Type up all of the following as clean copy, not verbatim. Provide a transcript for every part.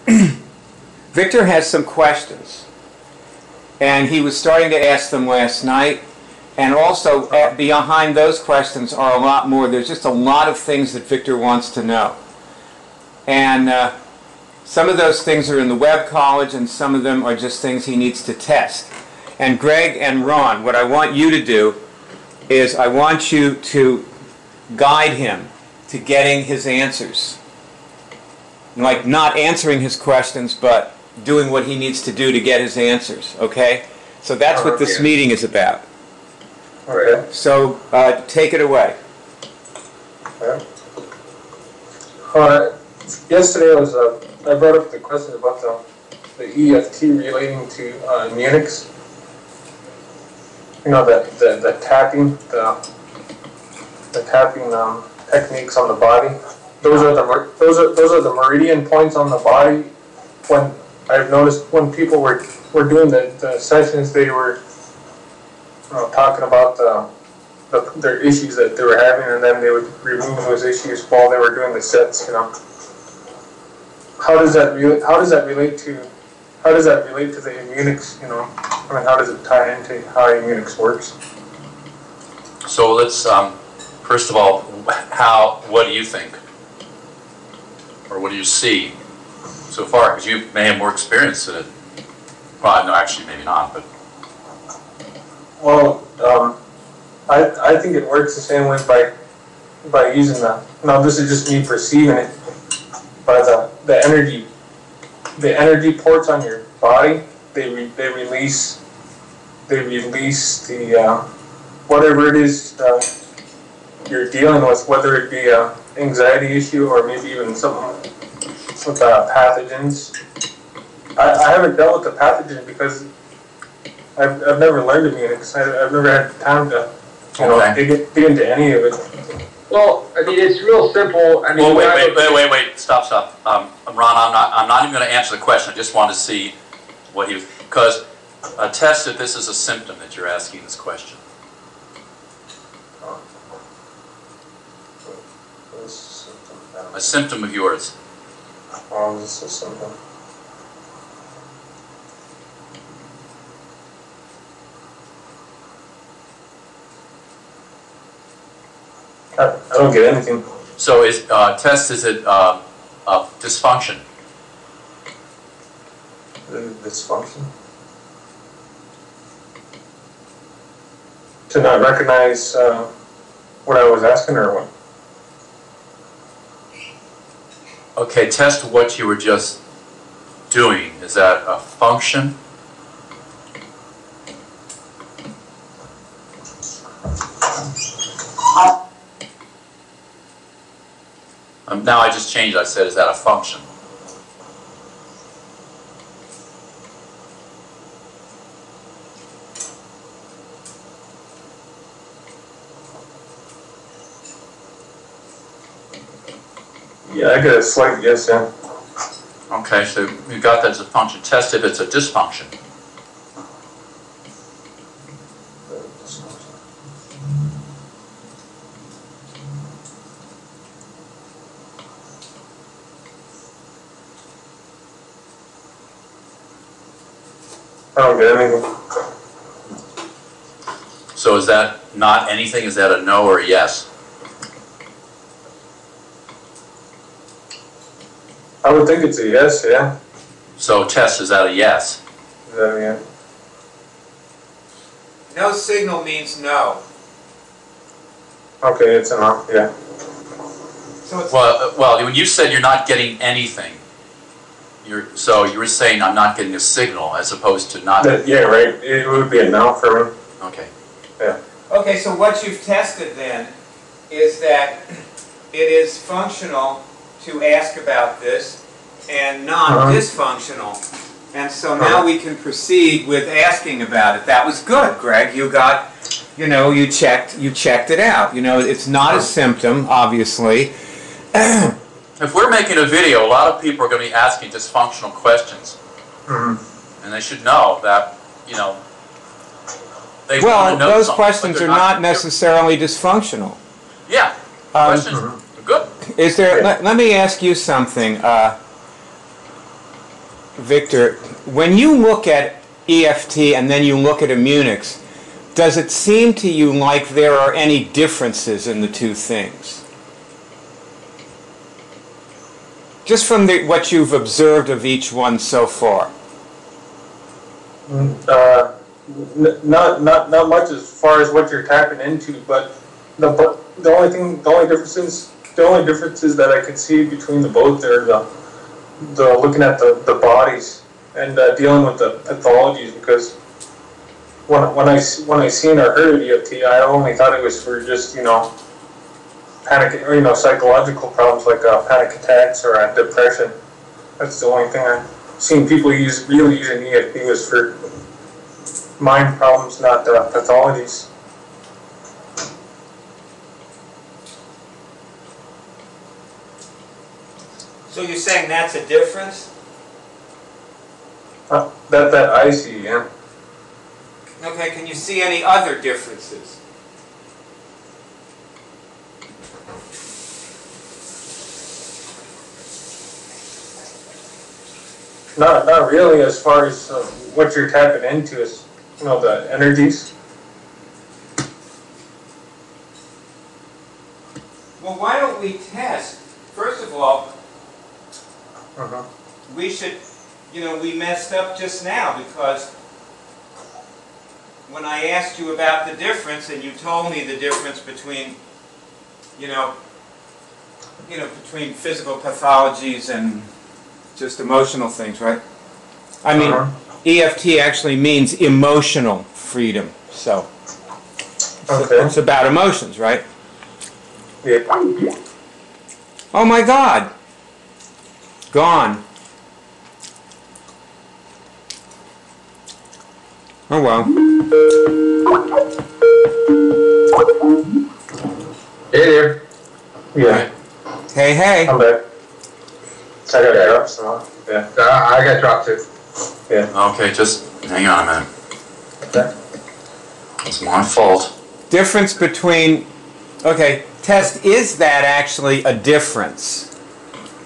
Victor has some questions, and he was starting to ask them last night. And also, behind those questions are a lot more. There's just a lot of things that Victor wants to know. And some of those things are in the web college, and some of them are just things he needs to test. And Greg and Ron, what I want you to do is I want you to guide him to getting his answers. Like not answering his questions, but doing what he needs to do to get his answers, okay? So that's what this meeting is about. Okay. So take it away. Okay. Yesterday I brought up the question about the EFT relating to Munich. You know, the tapping techniques on the body. Those are the meridian points on the body. When I've noticed when people were doing the sessions, they were talking about their issues that they were having, and then they would remove those issues while they were doing the sets. You know, how does that relate to the Immunix? You know, I mean, how does it tie into how Immunix works? So let's first of all, what do you think, or what do you see so far? Because you may have more experience in it. Well, no, actually, maybe not, but. Well, I think it works the same way by using now this is just me perceiving it, by the energy ports on your body, they release the whatever it is you're dealing with, whether it be a anxiety issue or maybe even something with pathogens. I haven't dealt with the pathogen because I've never learned Immunix. I've never had time to dig into any of it. Well, I mean, it's real simple. I mean, well, wait, stop. Ron, I'm not even going to answer the question. I just want to see what he was, because test if this is a symptom that you're asking this question. A symptom of yours. Oh, this is something. I don't get anything. So is test, is it dysfunction? Dysfunction? To not recognize what I was asking or what? Okay, test what you were just doing. Is that a function? Now I just changed. I said, is that a function? Yeah, I get a slight yes, yeah. Okay, so you got that as a function. Test if it's a dysfunction. I don't get anything. So is that not anything? Is that a no or a yes? I would think it's a yes, yeah. So test, is that a yes? Is that a yes? No signal means no. Okay, it's a no, yeah. So it's well, when you said you're not getting anything, so you were saying I'm not getting a signal as opposed to not. Yeah, right. It would be a no for me. Okay. Yeah. okay, so what you've tested then is that it is functional to ask about this and not dysfunctional. And so now we can proceed with asking about it. That was good, Greg. You got, you checked it out. It's not a symptom, obviously. If we're making a video, a lot of people are going to be asking dysfunctional questions. And they should know that, they want to know those something, questions are not necessarily dysfunctional. Yeah, questions are good. Is there? Let me ask you something. Victor, when you look at EFT and then you look at Immunix, does it seem to you like there are any differences in the two things? Just from what you've observed of each one so far. Not much as far as what you're tapping into, but the only differences that I could see between the both are the looking at the bodies and dealing with the pathologies, because when I seen or heard of EFT, I only thought it was for just panic or psychological problems like panic attacks or depression. That's the only thing I've seen people really using EFT was for mind problems, not pathologies. So you're saying that's a difference? That I see, yeah. Okay, can you see any other differences? Not really, as far as what you're tapping into is, the energies. Well, why don't we test? First of all, we should, we messed up just now because when I asked you about the difference and you told me the difference between, between physical pathologies and just emotional things, right? I mean, EFT actually means emotional freedom, so it's about emotions, right? Yeah. Oh my God! Gone. Oh well. Hey there. Yeah. Hey. I'm back. I got dropped, so yeah. I got dropped too. Yeah. Okay, just hang on a minute. Okay. It's my fault. Difference between, okay, test, is that actually a difference?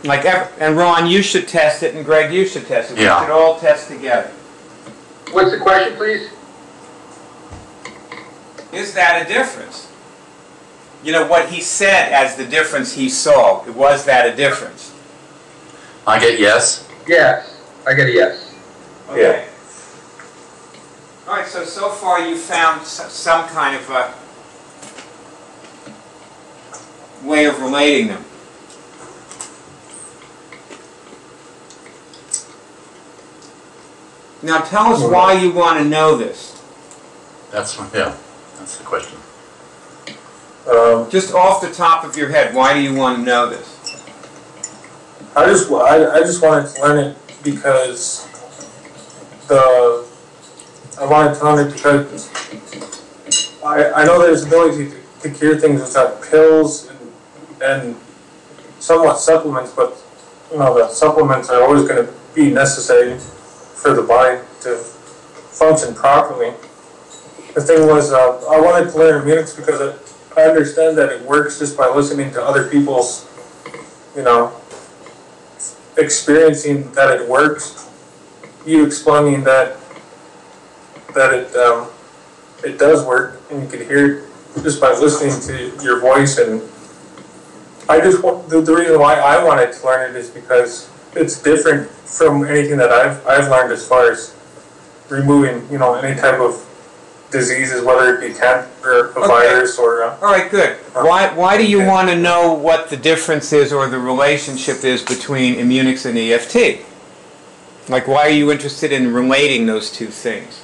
Like, and Ron, you should test it, and Greg, you should test it. Yeah. We should all test together. What's the question, please? Is that a difference? What he said as the difference he saw, was that a difference? I get yes. Yes. I get a yes. Okay. All right, so far you found some kind of a way of relating them. Now tell us why you want to know this. That's the question. Just off the top of your head, why do you want to know this? I just wanted to learn it because I know there's ability to cure things without pills and somewhat supplements, but the supplements are always going to be necessary for the body to function properly. The thing was, I wanted to learn Immunix because I understand that it works just by listening to other people's, experiencing that it works. You explaining that it does work, and you can hear it just by listening to your voice. And I just want the reason why I wanted to learn it is because it's different from anything that I've learned as far as removing any type of diseases, whether it be cancer or a virus or. All right, good. Why do you want to know what the difference is or the relationship is between Immunix and EFT? Like, why are you interested in relating those two things?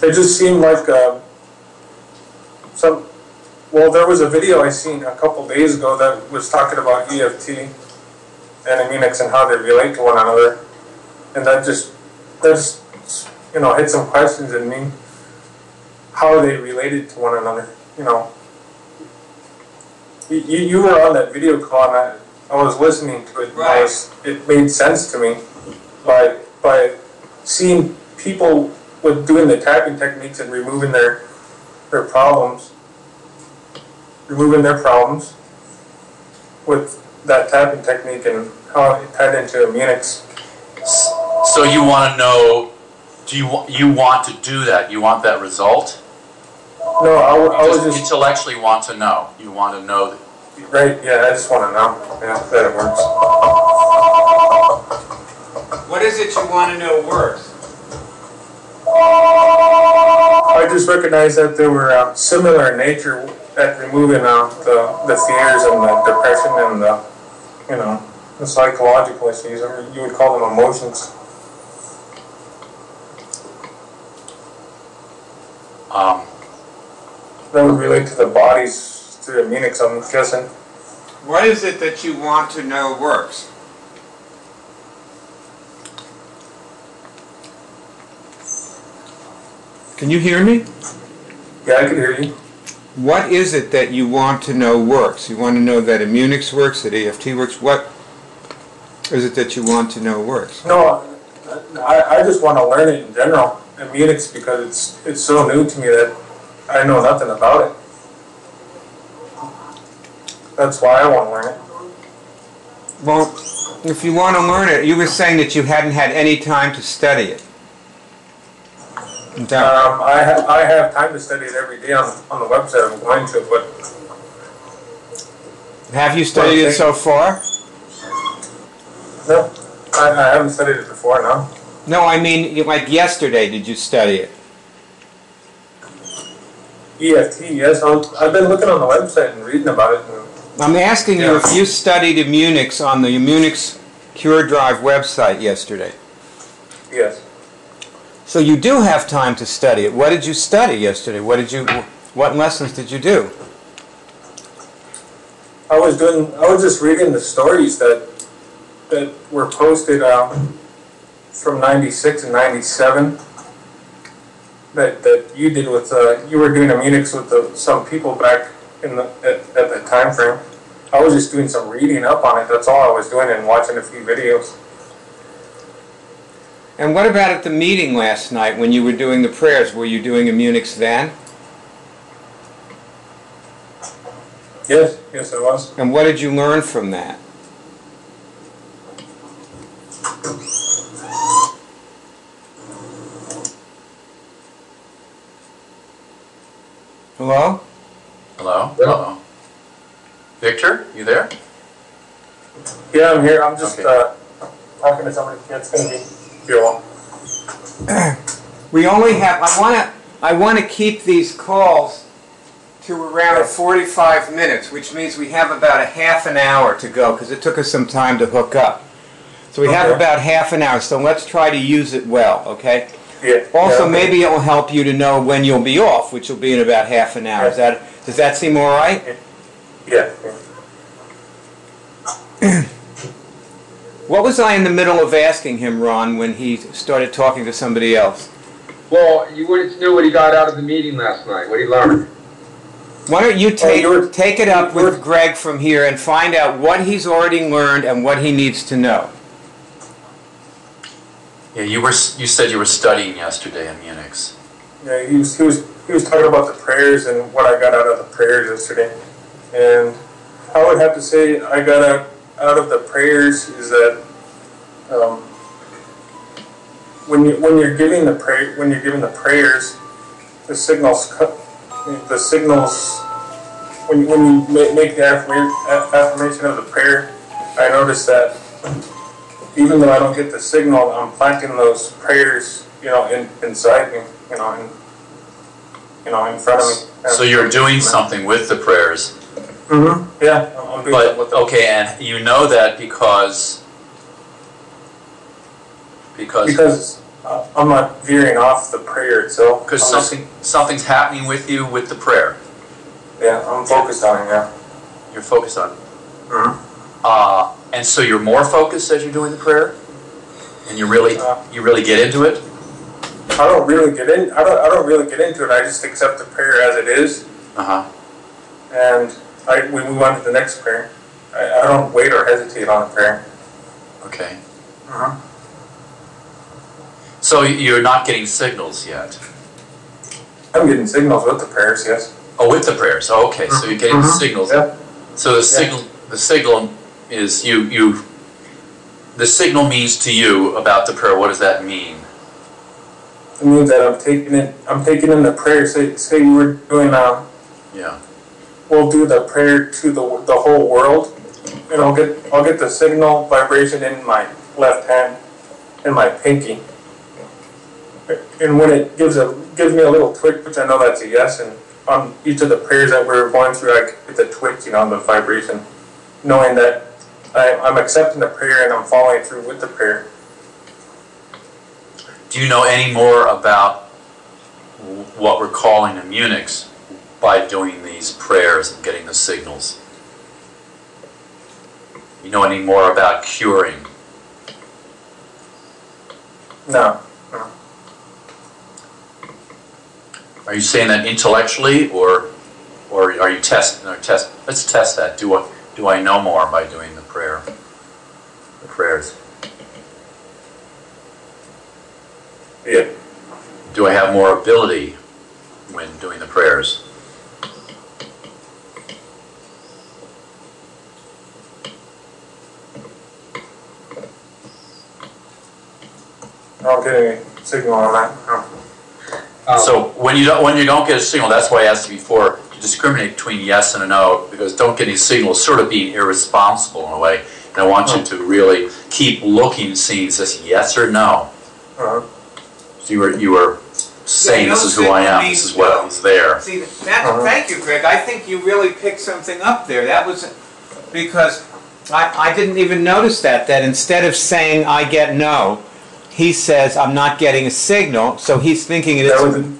It just seemed like there was a video I seen a couple days ago that was talking about EFT and Immunix and how they relate to one another, and that just hit some questions in me. How are they related to one another? You were on that video call, and I was listening to it. Right. It made sense to me by seeing people with doing the tapping techniques and removing their problems. removing their problems with that tapping technique and how it tied into Immunix. So you want to know, you want to do that? You want that result? No, I You was just just, intellectually want to know. You want to know that. right, yeah, I just want to know, yeah, that it works. What is it you want to know works? I just recognized that they were similar in nature at removing the fears and the depression and the psychological issues, or you would call them emotions. That would relate to the bodies through Immunix, I'm guessing. What is it that you want to know works? Can you hear me? Yeah, I could hear you. What is it that you want to know works? You want to know that Immunix works, that EFT works? What is it that you want to know works? No, I just want to learn it in general, Immunix, because it's so new to me that I know nothing about it. That's why I want to learn it. Well, if you want to learn it, you were saying that you hadn't had any time to study it. I have time to study it every day on the website. I'm going to, but have you studied it so far? no, I haven't studied it before. No. No, I mean, like yesterday, did you study it? EFT, yes. I've been looking on the website and reading about it. I'm asking you if you studied Immunix on the Immunix Cure Drive website yesterday. Yes. So you do have time to study it. What did you study yesterday? What lessons did you do? I was just reading the stories that were posted from '96 and '97 that you did with you were doing Immunix with some people back at that time frame. I was just doing some reading up on it. That's all I was doing, and watching a few videos. And what about at the meeting last night when you were doing the prayers? Were you doing Immunix then? Yes, I was. And what did you learn from that? Hello? Hello? Yeah. Hello? Victor, you there? Yeah, I'm here. I'm just Okay. talking to somebody. Yeah, it's gonna be here long. We only have, I want to keep these calls to around 45 minutes, which means we have about a half an hour to go, because it took us some time to hook up. So we have Okay. about half an hour, so let's try to use it well, okay? Yeah. Also, yeah, okay. maybe it will help you to know when you'll be off, which will be in about half an hour. Does that seem all right? Yeah. What was I in the middle of asking him, Ron, when he started talking to somebody else? Well, you wanted to know what he got out of the meeting last night, what he learned. Why don't you you take it up with Greg from here and find out what he's already learned and what he needs to know. Yeah, you said you were studying yesterday in Unix. Yeah, he was talking about the prayers and what I got out of the prayers yesterday, and I would have to say I got out of the prayers is that when you're giving the prayers, the signals when you make the affirmation of the prayer, I notice that even though I don't get the signal, I'm planting those prayers, inside me, in front of me. So you're doing something with the prayers. Mm-hmm. Yeah, I'm doing But, something with them. okay, and you know that because Because I'm not veering off the prayer itself. because I'm just- something's happening with you with the prayer. Yeah, I'm focused on it, yeah. You're focused on it. Mm-hmm. And so you're more focused as you're doing the prayer? And you really get into it? I don't really get into it. I just accept the prayer as it is, Uh-huh. and we move on to the next prayer. I don't wait or hesitate on the prayer. Okay. Uh-huh. So you're not getting signals yet? I'm getting signals with the prayers, yes. Oh, with the prayers. Oh, okay, so you're getting the signals. Yeah. So the signal is the signal means to you about the prayer. What does that mean? It means that I'm taking in the prayer. Say we're doing Yeah. we'll do the prayer to the whole world, and I'll get the signal vibration in my left hand and my pinky. And when it gives me a little twitch, which I know that's a yes, and on each of the prayers that we're going through, I get the twitch, the vibration, knowing that I'm accepting the prayer and I'm following through with the prayer. Do you know any more about what we're calling immunics by doing these prayers and getting the signals? You know any more about curing? No. Are you saying that intellectually, or are you testing? Let's test that. Do I know more by doing the prayer? The prayers. Yeah. Do I have more ability when doing the prayers? I don't get any signal on that. No. So when you don't get a signal, that's why I asked you before to discriminate between yes and a no, because don't get any signal is sort of being irresponsible in a way. And I want you to really keep looking and seeing, is this yes or no? So you were saying, this is who I am, this is what is there. See, thank you, Greg. I think you really picked something up there. That was because I didn't even notice that instead of saying I get no, he says I'm not getting a signal, so he's thinking it isn't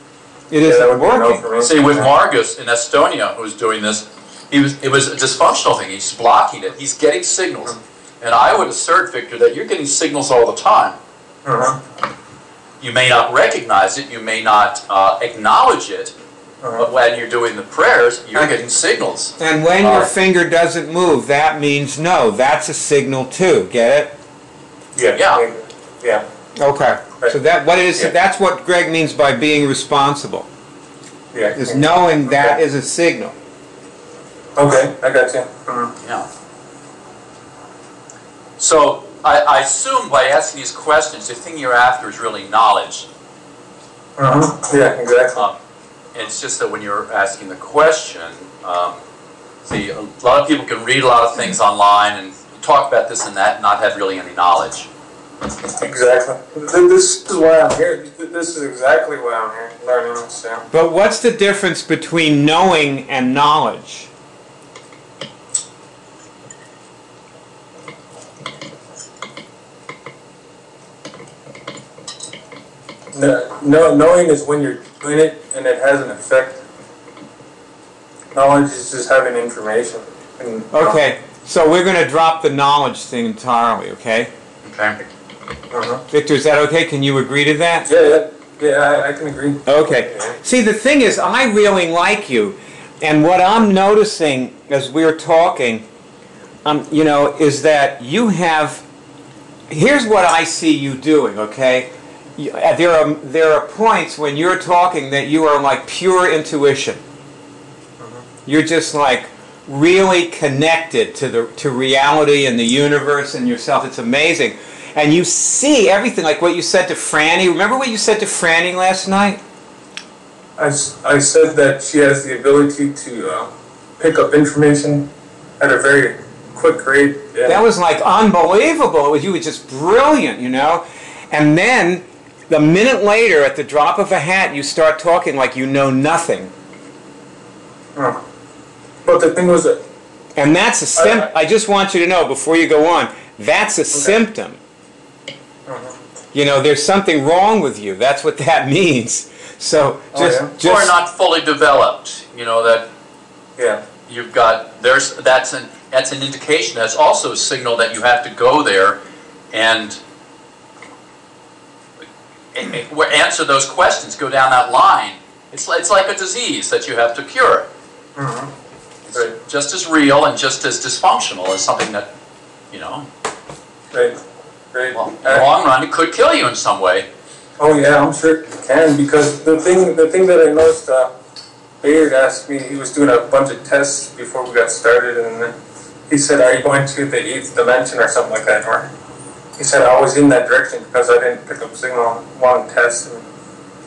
working. See, with Margus in Estonia, who was doing this, it was a dysfunctional thing. He's blocking it. He's getting signals. And I would assert, Victor, that you're getting signals all the time. You may not recognize it, you may not acknowledge it, but when you're doing the prayers, you're getting signals. And when your finger doesn't move, that means no. That's a signal too. Get it? Yeah. Yeah. Okay. Right. So what it is, Yeah. that's what Greg means by being responsible. Yeah. Is knowing that is a signal. Okay, I got you. Yeah. So I assume by asking these questions, the thing you're after is really knowledge. Yeah, exactly. It's just that when you're asking the question, see, a lot of people can read a lot of things online and talk about this and that and not have really any knowledge. Exactly. This is why I'm here. This is exactly why I'm here, learning this. Yeah. But what's the difference between knowing and knowledge? No, knowing is when you're doing it and it has an effect. Knowledge is just having information. And, Okay, so we're going to drop the knowledge thing entirely, okay? Okay. Victor, is that okay? Can you agree to that? Yeah, I can agree. Okay. See, the thing is, I really like you, and what I'm noticing as we're talking, is that you have. Here's what I see you doing. Okay, there are points when you're talking that you are like pure intuition. You're just like really connected to reality and the universe and yourself. It's amazing. And you see everything, like what you said to Franny. Remember what you said to Franny last night? I said that she has the ability to pick up information at a very quick rate. That was like unbelievable. You were just brilliant, And then, the minute later, at the drop of a hat, you start talking like you know nothing. But the thing was that... And that's a symptom. I just want you to know, before you go on, that's a symptom. There's something wrong with you. That's what that means. So just or not fully developed. That you've got that's an indication. That's also a signal that you have to go there and answer those questions. Go down that line. It's like a disease that you have to cure. It's just as real and just as dysfunctional as something that Right. Well, in the long run, it could kill you in some way. Oh yeah, I'm sure it can, because the thing that I noticed Bayard asked me, he was doing a bunch of tests before we got started, and he said, "Are you going to the 8th dimension or something like that?" Or he said, "I was in that direction because I didn't pick up signal on one test." And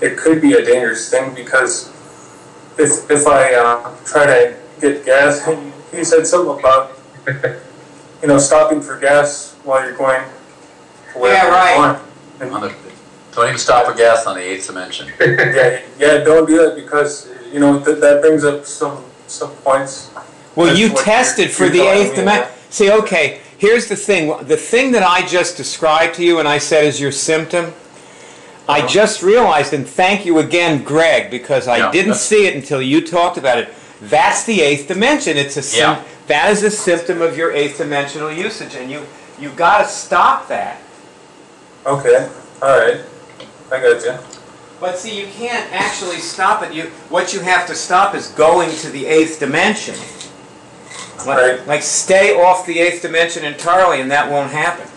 it could be a dangerous thing because if I try to get gas, he said something about stopping for gas while you're going. Yeah, right. Don't even stop for gas on the 8th dimension. yeah, don't do that because that brings up some points. Well, you tested for the 8th dimension. See, okay, here's the thing. The thing that I just described to you and I said is your symptom, I just realized, and thank you again, Greg, because I didn't see it until you talked about it. That's the 8th dimension. It's a that is a symptom of your 8th dimensional usage, and you've got to stop that. Okay, all right, I got you. But see, you can't actually stop it. What you have to stop is going to the 8th dimension. Like stay off the 8th dimension entirely, and that won't happen.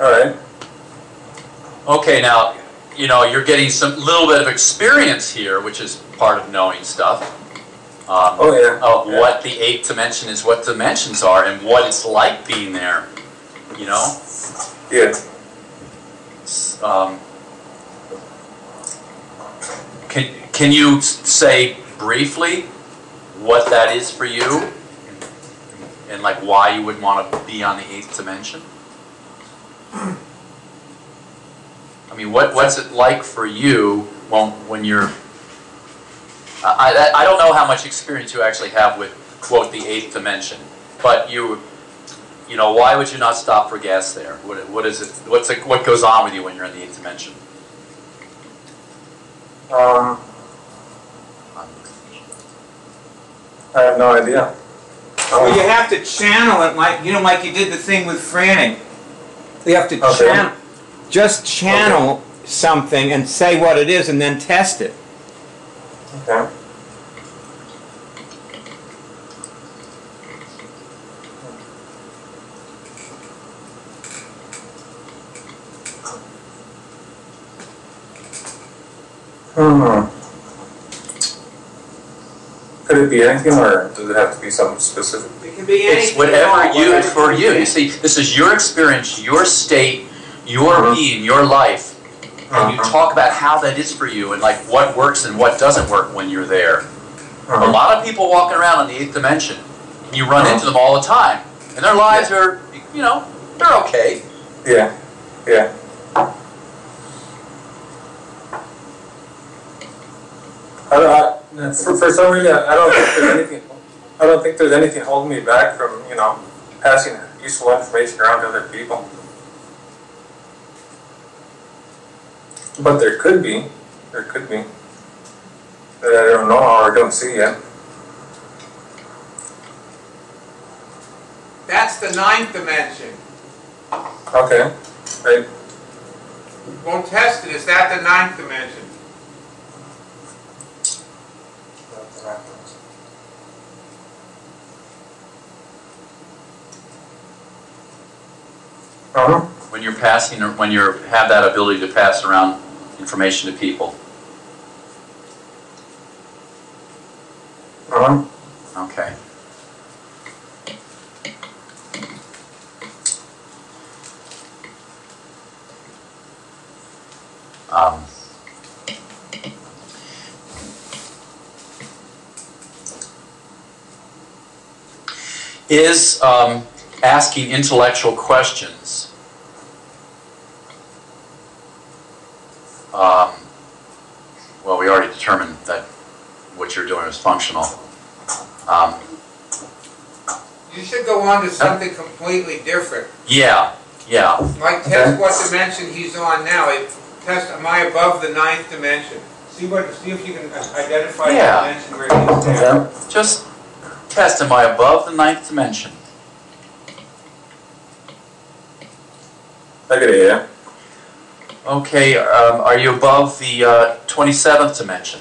All right. Okay, now, you're getting some little bit of experience here, which is part of knowing stuff. What the 8th dimension is, what dimensions are, and what it's like being there. Yeah. Can you say briefly what that is for you, and like why you would want to be on the 8th dimension? I mean, what's it like for you when you're... I don't know how much experience you actually have with, quote, the 8th dimension, but why would you not stop for gas there? What is it? What goes on with you when you're in the 8th dimension? I have no idea. Well, you have to channel it like you did the thing with Franning. You have to channel something and say what it is and then test it. Okay. Could it be anything, or does it have to be something specific? It can be anything. It's whatever for you. You see, this is your experience, your state, your being, your life. And you talk about how that is for you and like what works and what doesn't work when you're there. A lot of people walking around on the 8th dimension, you run into them all the time. And their lives are, they're okay. Yeah. For some reason, I don't think there's anything holding me back from, passing useful information around to other people. But there could be. That I don't know or don't see yet. That's the 9th dimension. Okay. Right. Won't test it. Is that the 9th dimension? When you're passing, or when you have that ability to pass around information to people. Okay. Is asking intellectual questions well, we already determined that what you're doing is functional. You should go on to something completely different. Yeah. Like test what dimension he's on now. Test, am I above the 9th dimension? See if you can identify the dimension where he's at. Just test, am I above the 9th dimension? I get it, yeah. Okay, are you above the 27th dimension?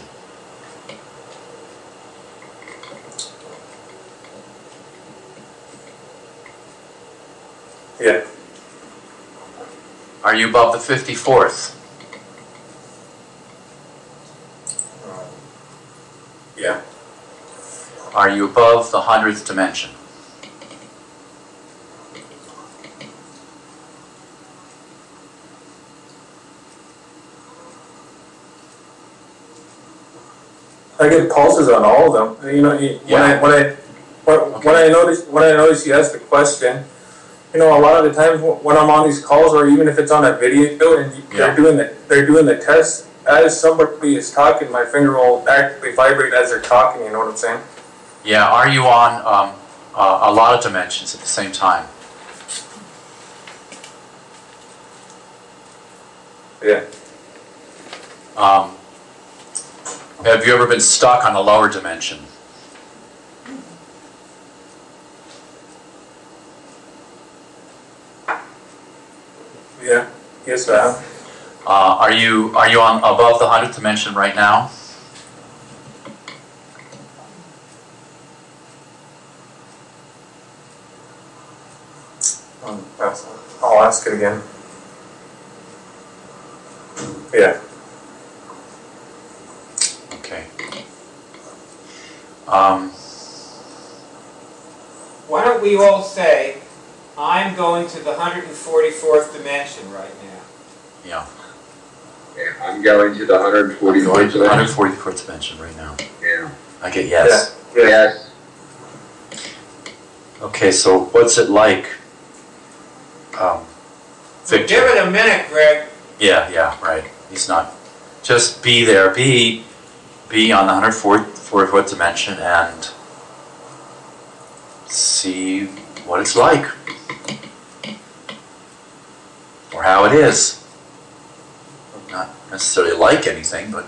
Yeah. Are you above the 54th? are you above the 100th dimension? I get pulses on all of them. You know, when I notice you ask the question, you know, a lot of the times when I'm on these calls, or even if it's on a video and they're doing the test, as somebody is talking, my finger will actively vibrate as they're talking. You know what I'm saying? Yeah. Are you on a lot of dimensions at the same time? Yeah. Have you ever been stuck on a lower dimension? Yeah. Yes, I have. Are you on above the 100th dimension right now? I'll ask it again. Yeah. Okay. Why don't we all say, I'm going to the 144th dimension right now. Yeah. Yeah, I'm going to the 144th Going to the dimension. 144th dimension right now. Yeah. I get yes. Yeah. Yes. Okay, so what's it like, Victor? Give it a minute, Greg. Yeah, right. He's not. Just be there. Be on the 144th dimension and see what it's like. Or how it is. Not necessarily like anything, but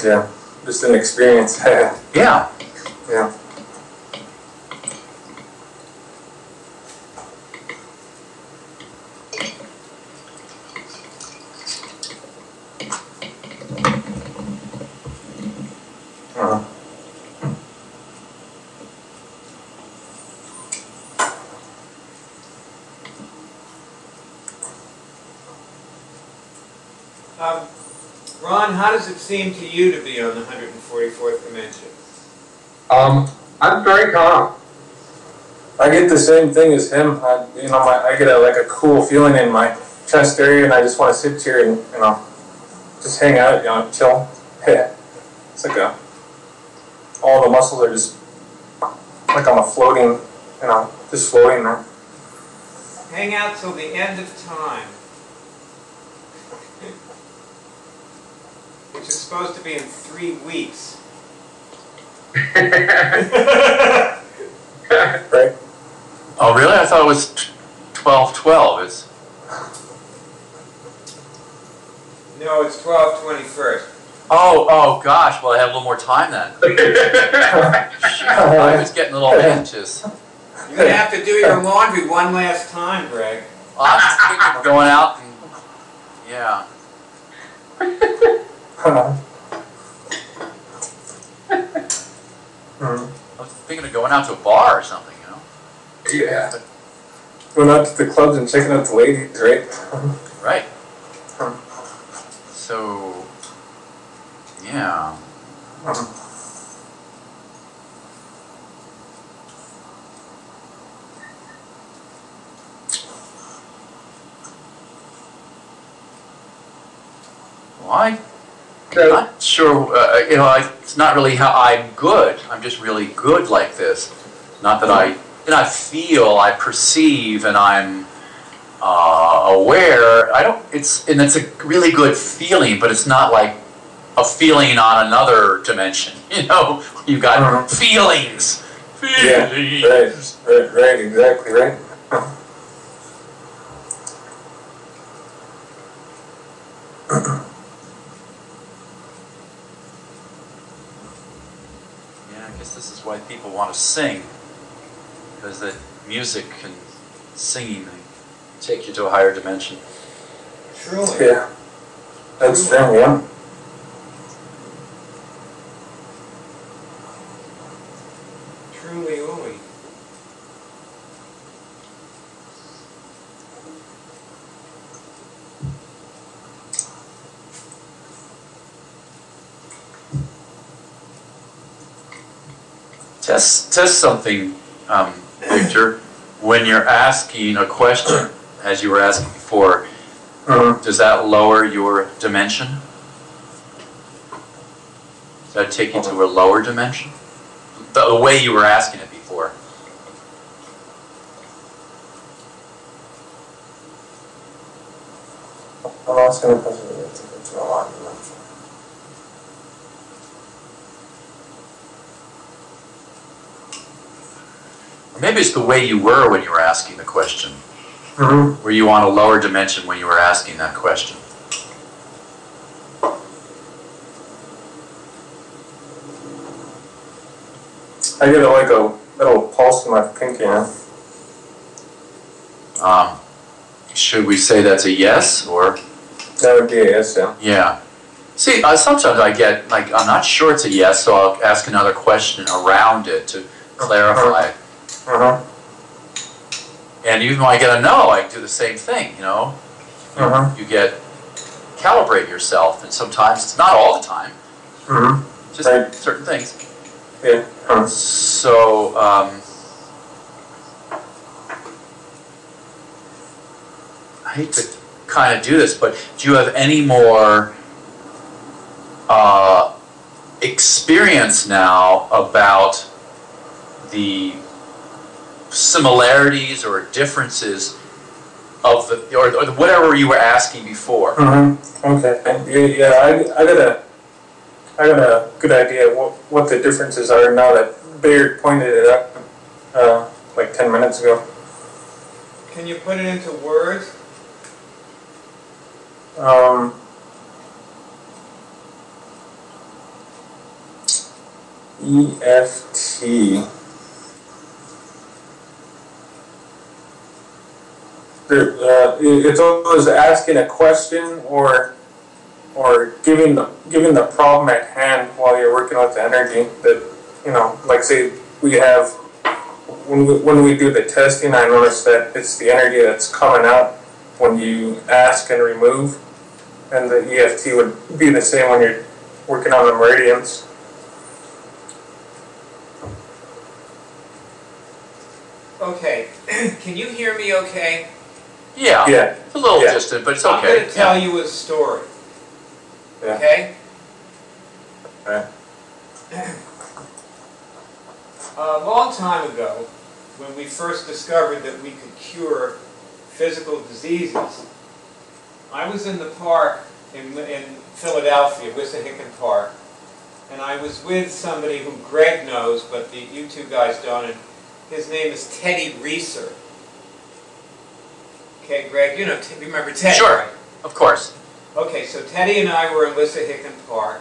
Yeah. Just an experience. yeah. Yeah. Uh-huh. Ron, how does it seem to you to be on the 144th dimension? I'm very calm. I get the same thing as him. I get a cool feeling in my chest area, and I just want to sit here and just hang out, chill. Yeah, it's like all the muscles are just like I'm floating, just floating there. Hang out till the end of time. Which is supposed to be in 3 weeks. Right? Oh, really? I thought it was 12/12. It's No, it's 12/21st. oh gosh. Well, I have a little more time then. Shoot, I was getting a little anxious. You're going to have to do your laundry one last time, Greg. I'm just thinking of going out and yeah. I was thinking of going out to a bar or something, Yeah. Going out to the clubs and checking out the ladies, right? Right. So, yeah. Well, I'm not sure, it's not really how I'm good. I'm just really good like this. Not that I feel, I perceive, and I'm aware. It's a really good feeling, but it's not like a feeling on another dimension. You've got feelings. Yeah, right, exactly, right. Yeah, I guess this is why people want to sing, because the music and singing they take you to a higher dimension. Truly. Yeah. That's true, yeah. Truly, ooey. Test something, Victor. When you're asking a question, as you were asking before, does that lower your dimension? Does that take you to a lower dimension? The way you were asking it before. I'm asking a question to a lot of dimension. Or maybe it's the way you were when you were asking the question. Were you on a lower dimension when you were asking that question? I get like a little pulse in my pinky, Should we say that's a yes, or? That would be a yes, yeah. Yeah. See, sometimes I get, like, I'm not sure it's a yes, so I'll ask another question around it to clarify. And even when I get a no, I do the same thing, you know? You calibrate yourself, and sometimes, it's not all the time, just certain things. Yeah. So, I hate to kind of do this, but do you have any more experience now about the similarities or differences of the, or whatever you were asking before? Okay. Yeah, I got a good idea what the differences are now that Baird pointed it up like 10 minutes ago. Can you put it into words? EFT. It's always asking a question or giving the problem at hand while you're working with the energy. That, you know, like say we have when we do the testing, I notice that it's the energy that's coming out when you ask and remove, and the EFT would be the same when you're working on the meridians. Okay, can you hear me okay? Yeah. Yeah. It's a little distant, but it's okay. I'm going to tell you a story. Yeah. Okay? Okay. A long time ago, when we first discovered that we could cure physical diseases, I was in the park in Philadelphia, Wissahickon Park, and I was with somebody who Greg knows, but you two guys don't, and his name is Teddy Reeser. Okay, Greg, you know, remember Teddy, Sure, right? of course. Okay, so Teddy and I were in Wissahickon Park,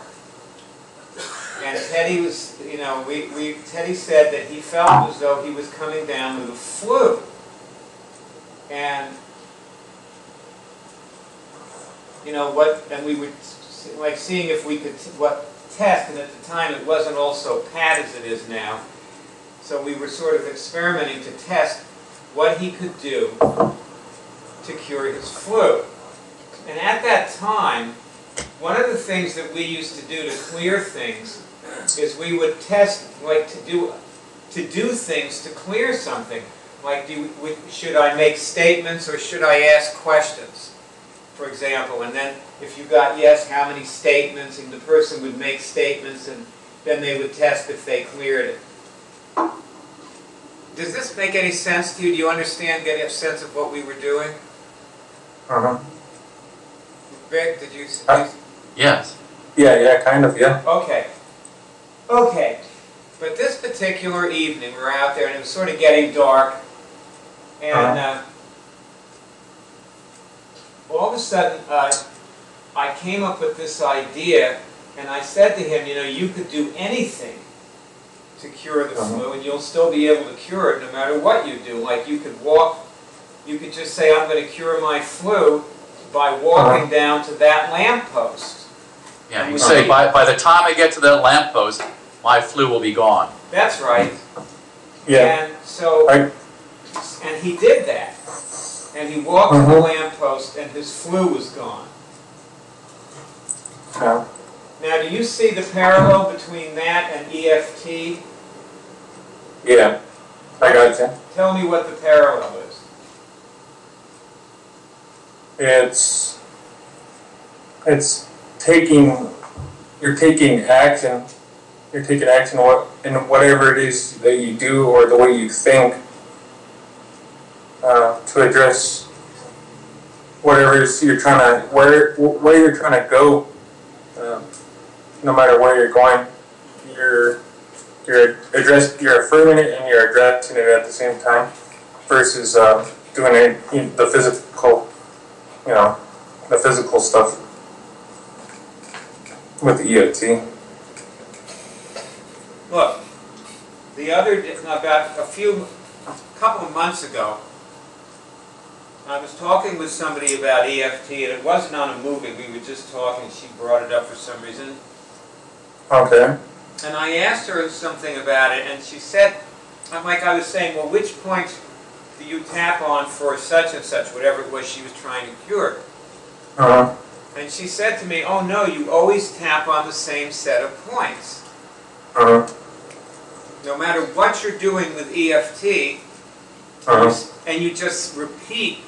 and Teddy was, you know, Teddy said that he felt as though he was coming down with the flu. And, you know, and we were like seeing if we could, test, and at the time it wasn't all so pat as it is now. So we were sort of experimenting to test what he could do to cure his flu. And at that time, one of the things that we used to do to clear things is we would test, like to do things to clear something. Like, should I make statements or should I ask questions, for example? And then if you got yes, how many statements? And the person would make statements, and then they would test if they cleared it. Does this make any sense to you? Do you understand, get a sense of what we were doing? Vic, did you? Yes. Yeah, kind of, yeah. Okay. But this particular evening, we were out there, and it was sort of getting dark, and all of a sudden, I came up with this idea, and I said to him, you know, you could do anything to cure the flu, and you'll still be able to cure it no matter what you do. Like, you could just say, I'm going to cure my flu by walking down to that lamppost. Yeah, you say, by the time I get to that lamppost, my flu will be gone. That's right. Yeah. And so, and he did that. And he walked to the lamppost, and his flu was gone. Yeah. Now, do you see the parallel between that and EFT? Yeah, I got you. Tell me what the parallel is. It's taking, you're taking action. You're taking action in whatever it is that you do or the way you think to address whatever it is you're trying to, where you're trying to go. No matter where you're going, you're affirming it and you're addressing it at the same time, versus doing it the physical stuff with the EFT. Look, about a couple of months ago, I was talking with somebody about EFT, and it wasn't on a movie. We were just talking. She brought it up for some reason. Okay. And I asked her something about it, and she said, like I was saying, well, which point do you tap on for such and such, whatever it was she was trying to cure? Uh-huh. And she said to me, oh no, you always tap on the same set of points. Uh-huh. No matter what you're doing with EFT, Uh-huh. and you just repeat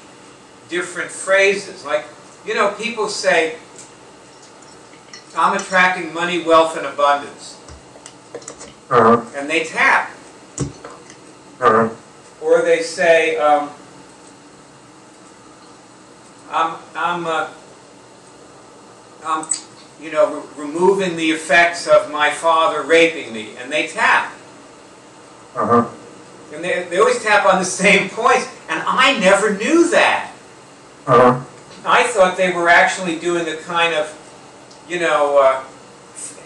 different phrases. Like, you know, people say, I'm attracting money, wealth, and abundance. Uh-huh. And they tap. Uh-huh. Or they say, I'm removing the effects of my father raping me. And they tap. Uh-huh. And they always tap on the same points. And I never knew that. Uh-huh. I thought they were actually doing a kind of,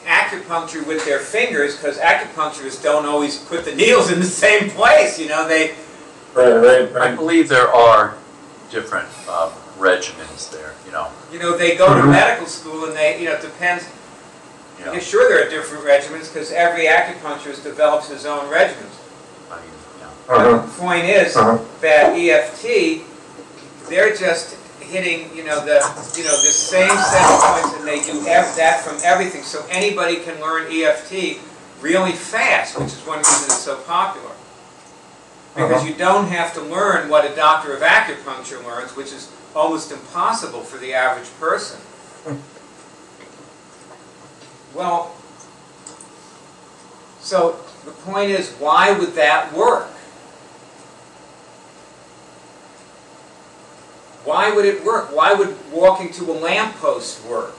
acupuncture with their fingers, because acupuncturists don't always put the needles in the same place. They. Right. I believe there are different regimens there. They go to medical school, and they, it depends. Yeah. Yeah, sure, there are different regimens because every acupuncturist develops his own regimens. I mean, yeah. Uh-huh. But the point is that EFT, they're just hitting, the same set of points, and they do that from everything. So anybody can learn EFT really fast, which is one reason it's so popular. Because you don't have to learn what a doctor of acupuncture learns, which is almost impossible for the average person. Well, so the point is, why would that work? Why would it work? Why would walking to a lamppost work?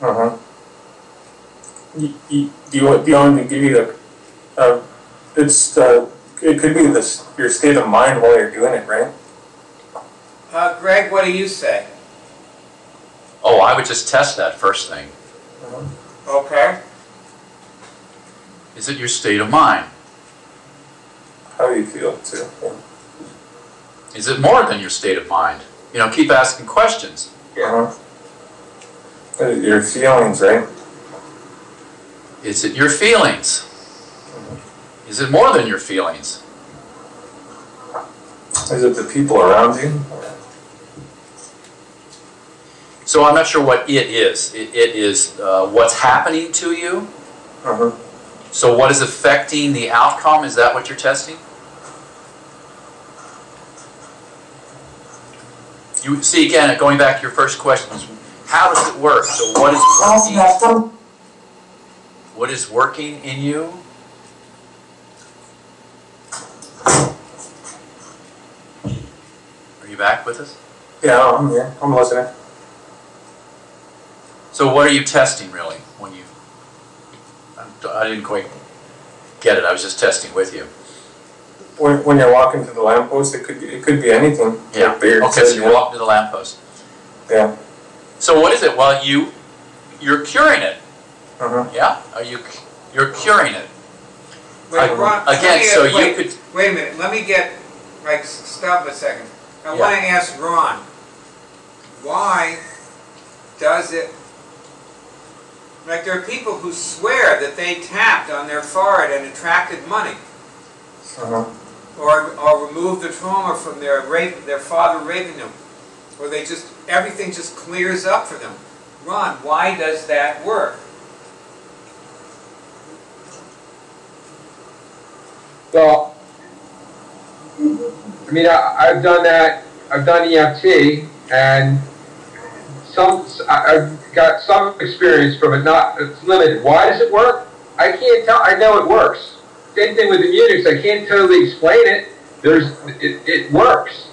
Uh-huh. Do you want me to give you it could be your state of mind while you're doing it, right? Greg, what do you say? Oh, I would just test that first thing. Okay. Is it your state of mind? How do you feel, too? Is it more than your state of mind? Keep asking questions. Yeah. Your feelings, right? Is it your feelings? Is it more than your feelings? Is it the people around you? So I'm not sure what it is. It is what's happening to you. Uh-huh. So what is affecting the outcome? Is that what you're testing? You see, again, going back to your first question, how does it work? So what is working? What is working in you? Are you back with us? Yeah, I'm here. I'm listening. So what are you testing, really, when you... I didn't quite get it. I was just testing with you. When you're walking to the lamppost, it could be anything. Yeah. Like Beard Okay, said, so you're walking to the lamppost. Yeah. So what is it? Well, you're curing it. Uh-huh. Yeah? You're curing it. Wait, Ron, Again, so you could... Wait a minute. Let me stop a second. I Yeah. want to ask Ron, why does it... Like, there are people who swear that they tapped on their forehead and attracted money. Uh-huh. Or removed the trauma from their father raping them. Or everything just clears up for them. Ron, why does that work? Well, I mean, I've done that. I've done EFT, and I've got some experience from it. Not it's limited. Why does it work? I can't tell. I know it works. Same thing with Immunix. I can't totally explain it. It works,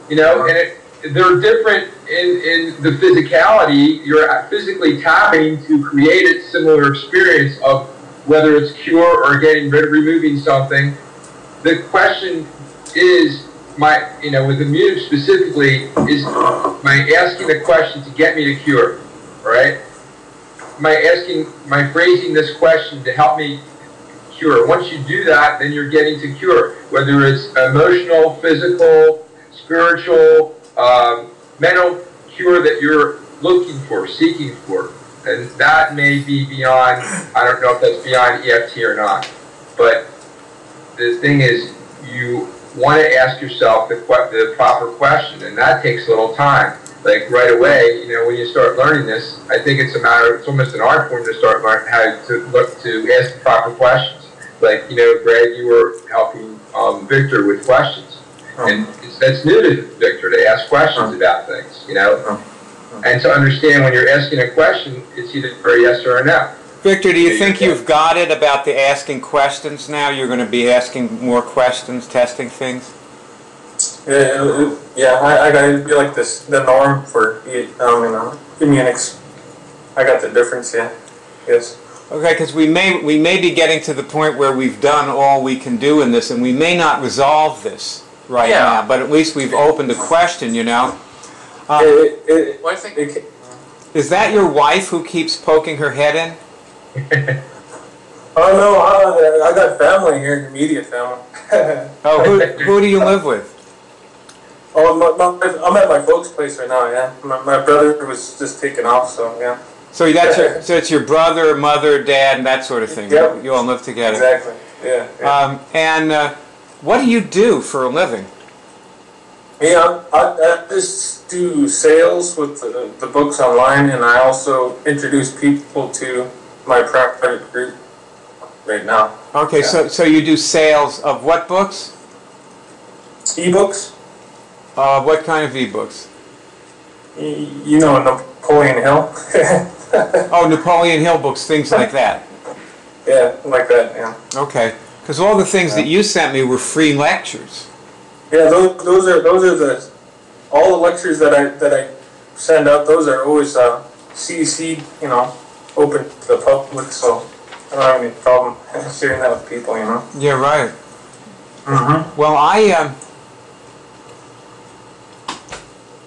you know, and they're different in the physicality. You're physically tapping to create a similar experience of whether it's cure or removing something. The question is, with Immunix specifically, is am I asking the question to get me to cure, right? Am I phrasing this question to help me cure? Once you do that, then you're getting to cure, whether it's emotional, physical, spiritual, mental cure that you're looking for, seeking for. And that may be beyond, I don't know if that's beyond EFT or not, but the thing is, you want to ask yourself the proper question, and that takes a little time. Like right away, you know, when you start learning this, I think it's almost an art form to start learning how to ask the proper questions. Like, you know, Greg, you were helping Victor with questions. And that's new to Victor, to ask questions about things, you know? And to understand when you're asking a question, it's either a yes or a no. Victor, do you think you've got it about the asking questions now? You're going to be asking more questions, testing things? Yeah, I feel like the norm for Immunix. I got the difference, yeah. Yes. Okay, because we may be getting to the point where we've done all we can do in this, and we may not resolve this right now, but at least we've opened a question, you know. Well, I think is that your wife who keeps poking her head in? Oh no, I got family here, immediate family. Oh, who do you live with? Oh, I'm at my folks' place right now. Yeah, my brother was just taken off, so yeah. So so it's your brother, mother, dad, and that sort of thing. Yep. You all live together. Exactly. Yeah. And what do you do for a living? Yeah, I just do sales with the books online, and I also introduce people to my private group right now. Okay, yeah. so you do sales of what books? E-books. What kind of e-books? You know, Napoleon Hill. Oh, Napoleon Hill books, things like that. Yeah, like that, yeah. Okay, because all the things that you sent me were free lectures. Yeah, those are all the lectures that I send out. Those are always CC, you know, open to the public. So I don't have any problem sharing that with people, you know. Yeah, right. Mm-hmm. Well,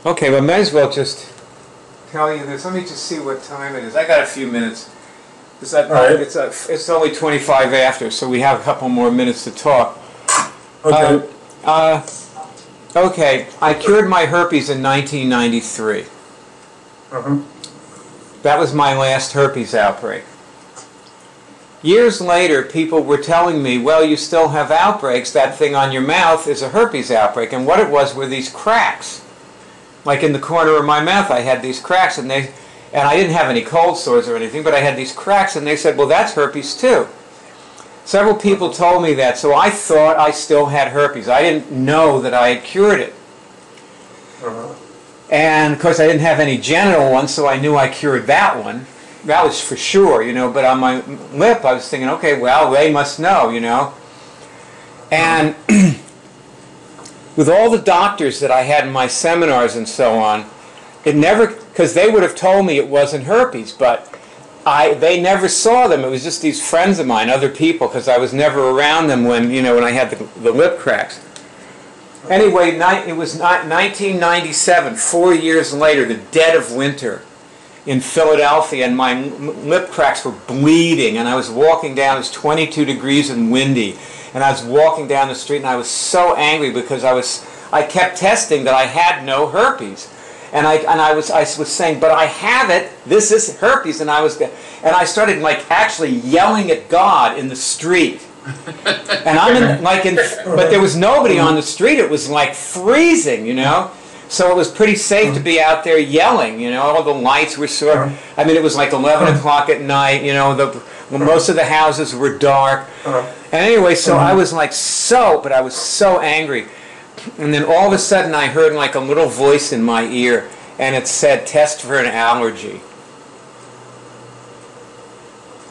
okay, well, I may as well just tell you this. Let me just see what time it is. I got a few minutes. It's only 25 after, so we have a couple more minutes to talk. Okay. Okay, I cured my herpes in 1993. Mm-hmm. That was my last herpes outbreak. Years later, people were telling me, well, you still have outbreaks. That thing on your mouth is a herpes outbreak. And what it was were these cracks. Like in the corner of my mouth, I had these cracks, and I didn't have any cold sores or anything, but I had these cracks, and they said, well, that's herpes too. Several people told me that, so I thought I still had herpes. I didn't know that I had cured it. And, of course, I didn't have any genital ones, so I knew I cured that one. That was for sure, you know, but on my lip, I was thinking, okay, well, they must know, you know. And with all the doctors that I had in my seminars and so on, it never, because they would have told me it wasn't herpes, but they never saw them. It was just these friends of mine, other people, because I was never around them when I had the lip cracks. Anyway, it was 1997, 4 years later, the dead of winter in Philadelphia, and my lip cracks were bleeding, and I was walking down, it was 22 degrees and windy, and I was walking down the street, and I was so angry because I kept testing that I had no herpes. And I was saying, but I have it. This is herpes, and I started like actually yelling at God in the street. And but there was nobody on the street. It was like freezing, you know. So it was pretty safe to be out there yelling, you know. All the lights were sort of, I mean, it was like 11 o'clock at night, you know. Most of the houses were dark, And anyway, so I was like but I was so angry. And then all of a sudden I heard like a little voice in my ear, and it said, test for an allergy.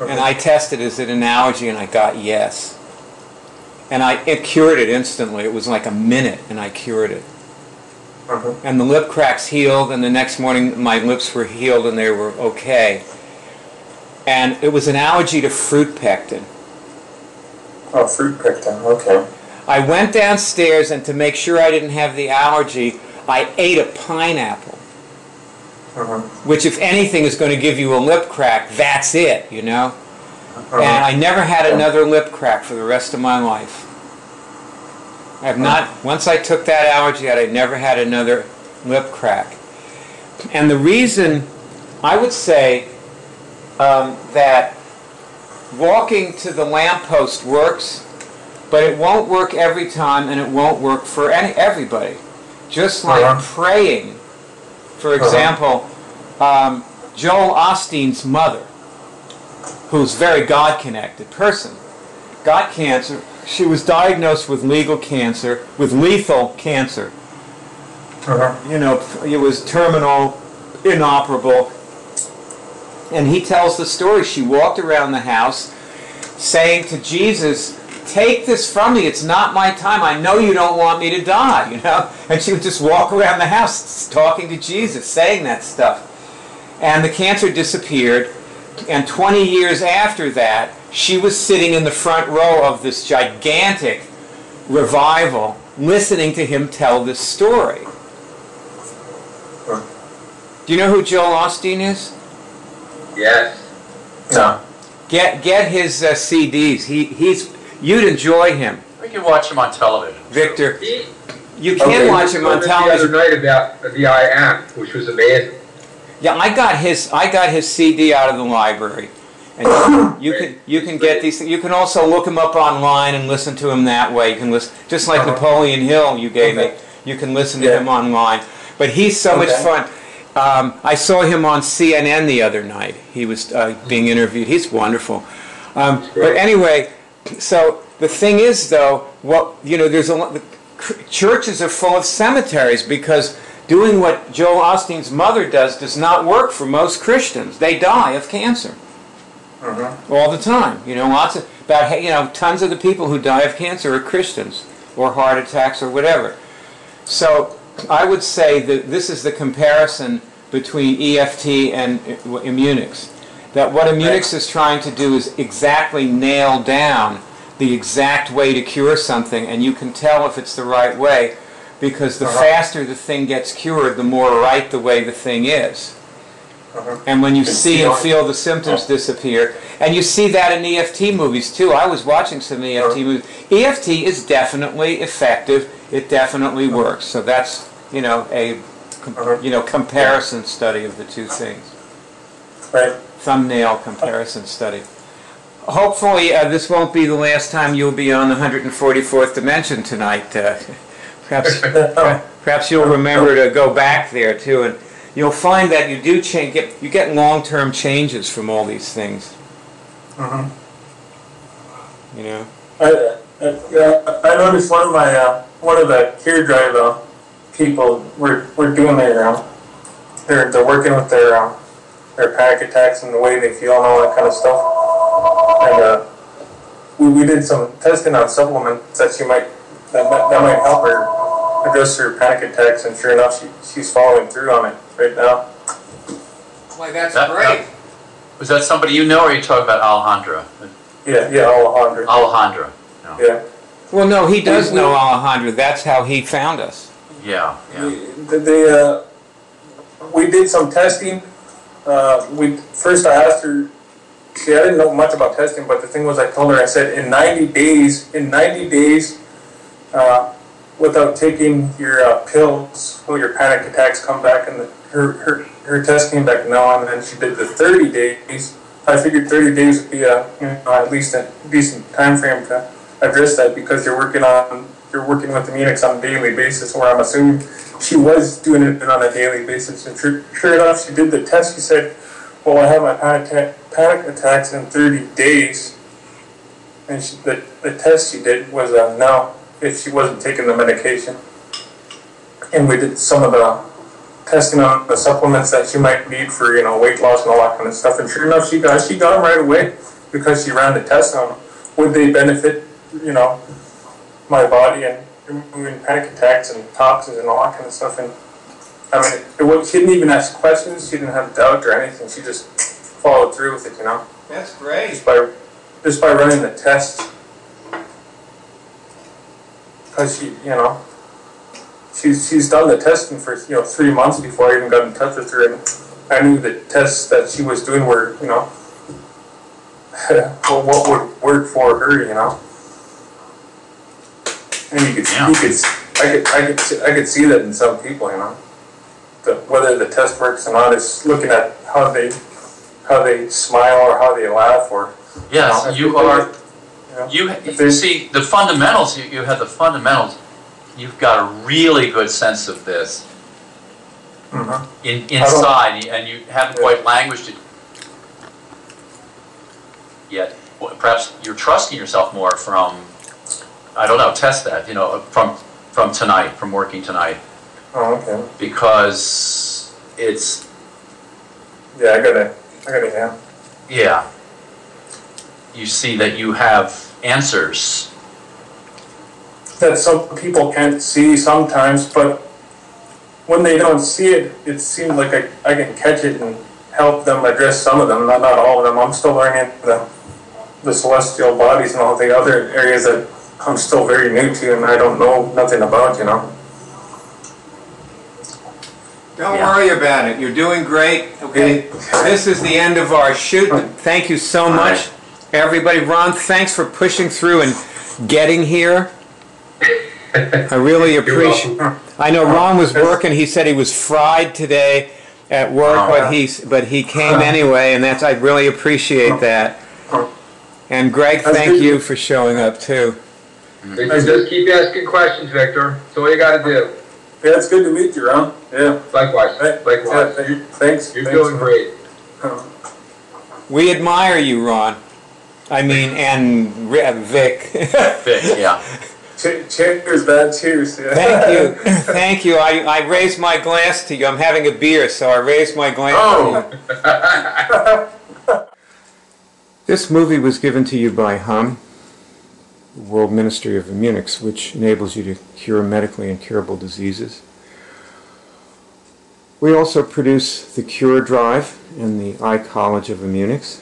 And I tested, is it an allergy? And I got yes. And it cured it instantly. It was like a minute, and I cured it. And the lip cracks healed, and the next morning my lips were healed, and they were okay. And it was an allergy to fruit pectin. Oh, fruit pectin, okay. I went downstairs, and to make sure I didn't have the allergy, I ate a pineapple. Which, if anything, is going to give you a lip crack. That's it, you know? And I never had another lip crack for the rest of my life. I have not, once I took that allergy out, I never had another lip crack. And the reason, I would say, that walking to the lamppost works, but it won't work every time, and it won't work for everybody. Just like praying. For example, Joel Osteen's mother, who's a very God-connected person, got cancer. She was diagnosed with lethal cancer. You know, it was terminal, inoperable. And he tells the story. She walked around the house saying to Jesus, take this from me. It's not my time. I know you don't want me to die, you know. And she would just walk around the house talking to Jesus, saying that stuff. And the cancer disappeared. And 20 years after that, she was sitting in the front row of this gigantic revival, listening to him tell this story. Do you know who Joel Osteen is? Yes. No. Get his CDs. You'd enjoy him. We can watch him on television. Victor, you can watch him on television. The other night about the I Am, which was amazing. Yeah, I got his CD out of the library, and you can get these. You can also look him up online and listen to him that way. You can listen, just like Napoleon Hill you gave me. You can listen to him online. But he's so much fun. I saw him on CNN the other night. He was being interviewed. He's wonderful. But anyway, so the thing is, though, there's a lot. The churches are full of cemeteries because doing what Joel Osteen's mother does not work for most Christians. They die of cancer all the time. You know, tons of the people who die of cancer are Christians or heart attacks or whatever. So I would say that this is the comparison between EFT and Immunix. That what Immunix is trying to do is exactly nail down the exact way to cure something, and you can tell if it's the right way, because the faster the thing gets cured, the more right the way the thing is. And when you see and feel the symptoms disappear, and you see that in EFT movies too. I was watching some EFT movies. EFT is definitely effective. It definitely works. So that's a comparison study of the two things. Right. Thumbnail comparison study. Hopefully this won't be the last time you'll be on the 144th dimension tonight. Perhaps you'll remember to go back there too, and you'll find that you do you get long-term changes from all these things. You know. I noticed one of the Cure Drive people were doing they're working with their panic attacks and the way they feel and all that kind of stuff. And we did some testing on supplements that might help her address her panic attacks, and sure enough, she's following through on it right now. Why, that's great. Was that somebody you know, or are you talking about Alejandra? Yeah, Alejandra. Alejandra. No. Yeah. Well, no, he does know Alejandra. That's how he found us. Yeah. We did some testing. First I asked her. See, I didn't know much about testing, but the thing was, I told her, I said, in 90 days, without taking your pills, will your panic attacks come back? And her test came back no, and then she did the 30 days. I figured 30 days would be at least a decent time frame to address that, because you're working with Immunix on a daily basis, or I'm assuming she was doing it on a daily basis. And sure enough, she did the test. She said, well, I have my panic attacks in 30 days. and the test she did was no, if she wasn't taking the medication. And we did some of the testing on the supplements that she might need for, weight loss and all that kind of stuff. And sure enough, she got them right away because she ran the test on them. Would they benefit, my body and removing panic attacks and toxins and all that kind of stuff? And I mean, she didn't even ask questions. She didn't have doubt or anything. She just followed through with it, That's great. Just by running the test. Because she's done the testing for 3 months before I even got in touch with her, and I knew the tests that she was doing were what would work for her, and I could see that in some people, whether the test works or not is looking at how they smile or how they laugh or yes, you see the fundamentals. You have the fundamentals. You've got a really good sense of this inside, and you haven't quite languished it yet. Perhaps you're trusting yourself more from, I don't know, test that, from tonight, from working tonight. Oh, okay. Because it's... Yeah, I gotta. Yeah. You see that you have answers. That some people can't see sometimes, but when they don't see it, it seems like I can catch it and help them address some of them, not all of them. I'm still learning the celestial bodies and all the other areas that I'm still very new to and I don't know nothing about, Don't worry about it. You're doing great. Okay. This is the end of our shoot. Thank you so much, everybody. Ron, thanks for pushing through and getting here. I really appreciate it. I know Ron was working. He said he was fried today at work, but he came anyway, and I really appreciate that. And Greg, thank you for showing up too. Just keep asking questions, Victor. That's all you got to do. Yeah, it's good to meet you, Ron. Yeah. Likewise. Likewise. Yeah, thanks. You're doing great. We admire you, Ron. I mean, and Vic. Vic, yeah. Cheers, man. Cheers. Yeah. Thank you. Thank you. I raised my glass to you. I'm having a beer, so I raised my glass to you. This movie was given to you by HUM, the World Ministry of Immunics, which enables you to cure medically incurable diseases. We also produce the Cure Drive and the iCollege of Immunics.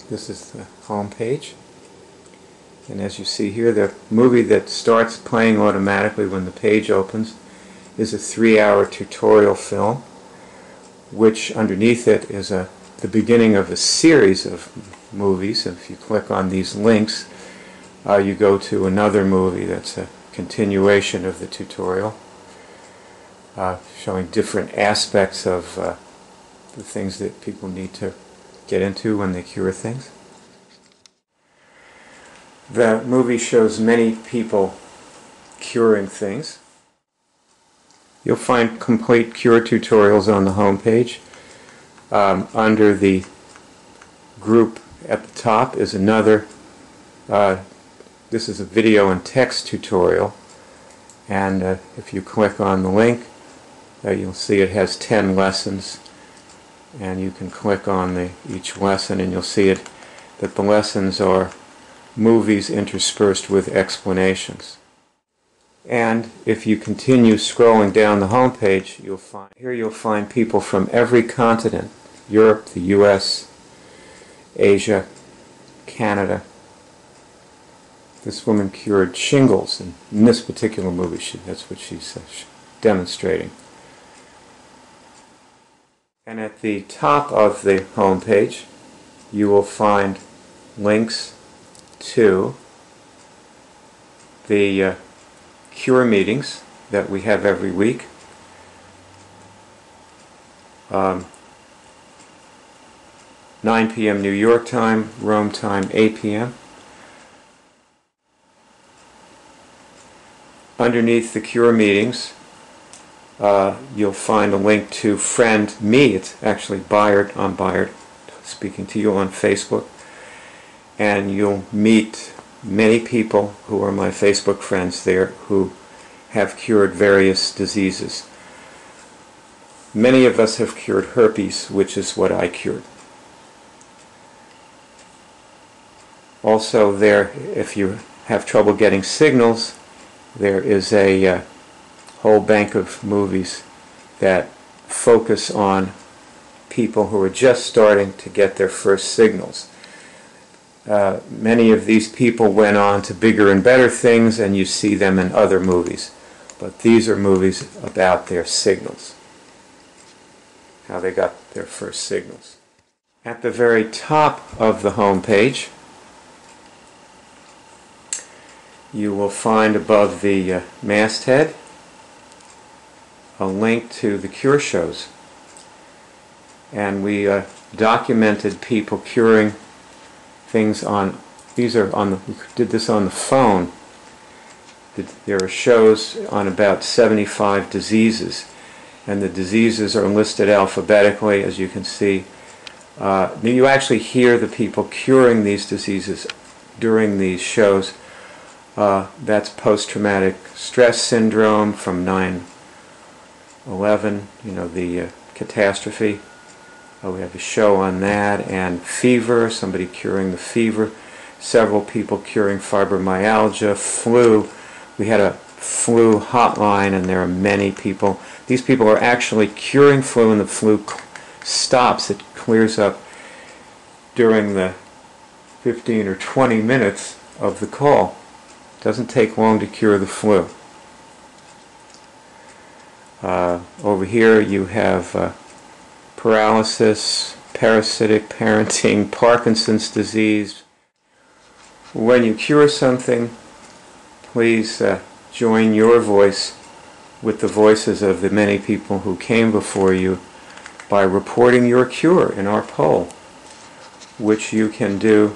This is the home page. And as you see here, the movie that starts playing automatically when the page opens is a 3-hour tutorial film, which underneath it is the beginning of a series of movies. If you click on these links, you go to another movie that's a continuation of the tutorial, showing different aspects of the things that people need to get into when they cure things. The movie shows many people curing things. You'll find complete cure tutorials on the home page. Under the group at the top is another, this is a video and text tutorial, and if you click on the link, you'll see it has 10 lessons, and you can click on each lesson and you'll see it that the lessons are movies interspersed with explanations. And if you continue scrolling down the home page, you'll find people from every continent: Europe, the US, Asia, Canada. This woman cured shingles, and in this particular movie that's what she's demonstrating. And at the top of the home page you will find links to the cure meetings that we have every week. 9 p.m. New York time, Rome time 8 p.m. Underneath the cure meetings you'll find a link to Friend Me. It's actually Byard. I'm Byard, speaking to you on Facebook. And you'll meet many people who are my Facebook friends there who have cured various diseases. Many of us have cured herpes, which is what I cured. Also there, if you have trouble getting signals, there is a whole bank of movies that focus on people who are just starting to get their first signals. Many of these people went on to bigger and better things, and you see them in other movies. But these are movies about their signals, how they got their first signals. At the very top of the home page, you will find above the masthead a link to the cure shows. And we documented people curing things on, these are on the, we did this on the phone. There are shows on about 75 diseases, and the diseases are listed alphabetically, as you can see. You actually hear the people curing these diseases during these shows. That's post-traumatic stress syndrome from 9/11, you know, the catastrophe. We have a show on that, and fever, somebody curing the fever, several people curing fibromyalgia, flu. We had a flu hotline, and there are many people. These people are actually curing flu, and the flu stops. It clears up during the 15 or 20 minutes of the call. It doesn't take long to cure the flu. Over here you have paralysis, parasitic parenting, Parkinson's disease. When you cure something, please join your voice with the voices of the many people who came before you by reporting your cure in our poll, which you can do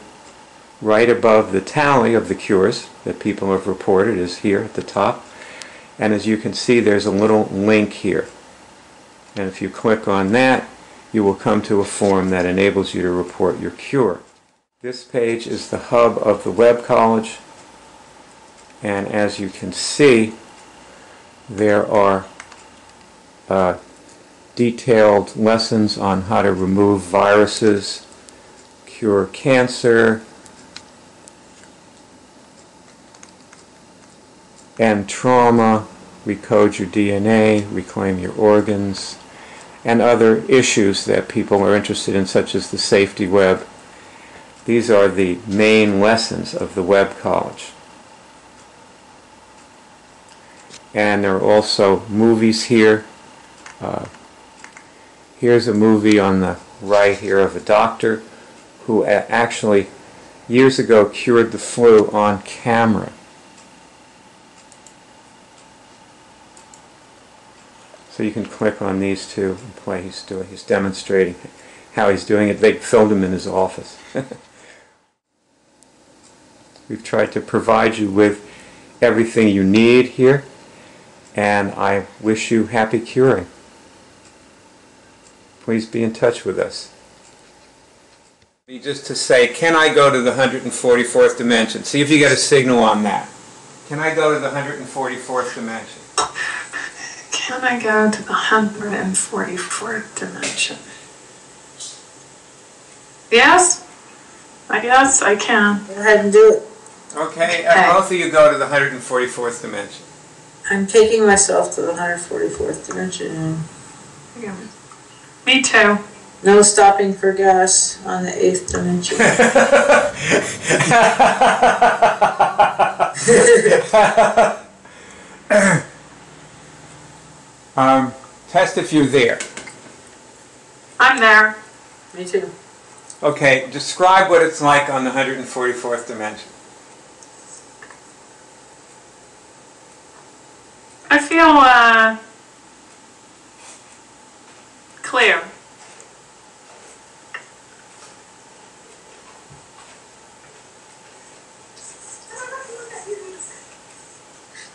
right above the tally of the cures that people have reported is here at the top. And as you can see, there's a little link here. And if you click on that, you will come to a form that enables you to report your cure. This page is the hub of the Webb College, and as you can see, there are detailed lessons on how to remove viruses, cure cancer, end trauma, recode your DNA, reclaim your organs, and other issues that people are interested in, such as the safety web. These are the main lessons of the Webb College. And there are also movies here. Here's a movie on the right here of a doctor who actually years ago cured the flu on camera. So you can click on these two and play. He's demonstrating how he's doing it. They filmed him in his office. We've tried to provide you with everything you need here, and I wish you happy curing. Please be in touch with us. Just to say, can I go to the 144th dimension? See if you get a signal on that. Can I go to the 144th dimension? Can I go to the 144th dimension? Yes? I guess I can. Go ahead and do it. Okay, both of you go to the 144th dimension. I'm taking myself to the 144th dimension. Me too. No stopping for gas on the 8th dimension. Test if you're there. I'm there. Me too. Okay, describe what it's like on the 144th dimension. I feel clear.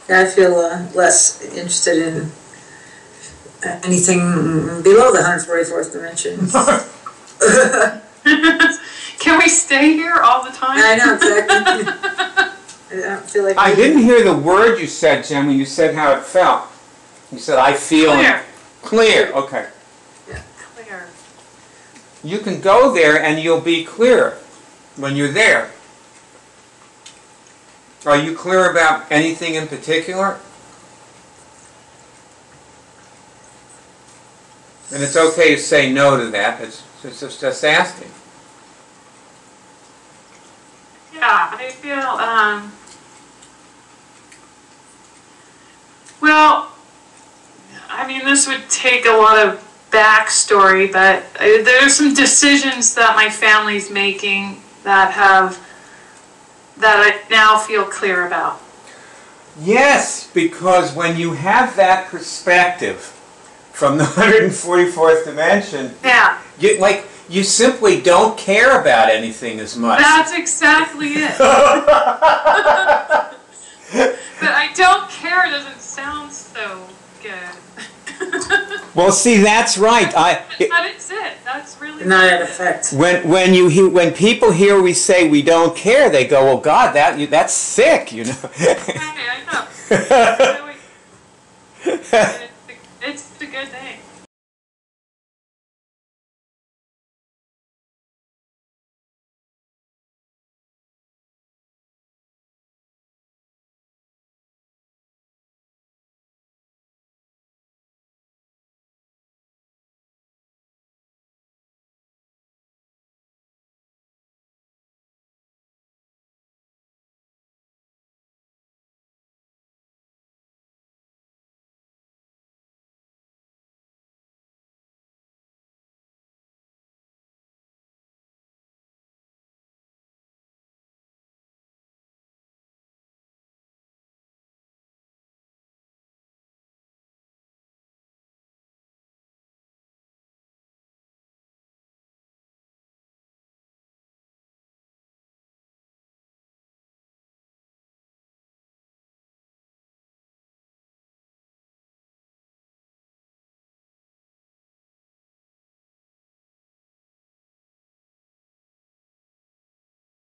I feel less interested in anything below the 144th dimension. Can we stay here all the time? I know, exactly. I don't feel like. I didn't hear the word you said, Jen, when you said how it felt. You said, I feel. Clear. Clear, okay. Clear. You can go there and you'll be clear when you're there. Are you clear about anything in particular? And it's okay to say no to that. It's just asking. Yeah, I feel, well, I mean, this would take a lot of backstory, but there are some decisions that my family's making that I now feel clear about. Yes, because when you have that perspective from the 144th dimension, Yeah, you simply don't care about anything as much. that's exactly it. But I don't care doesn't sound so good. Well, see, that's right. But it's it. That's really Not what at it is. effect. When people hear we say we don't care, they go, "Well, God, that's sick," you know. Okay, I know.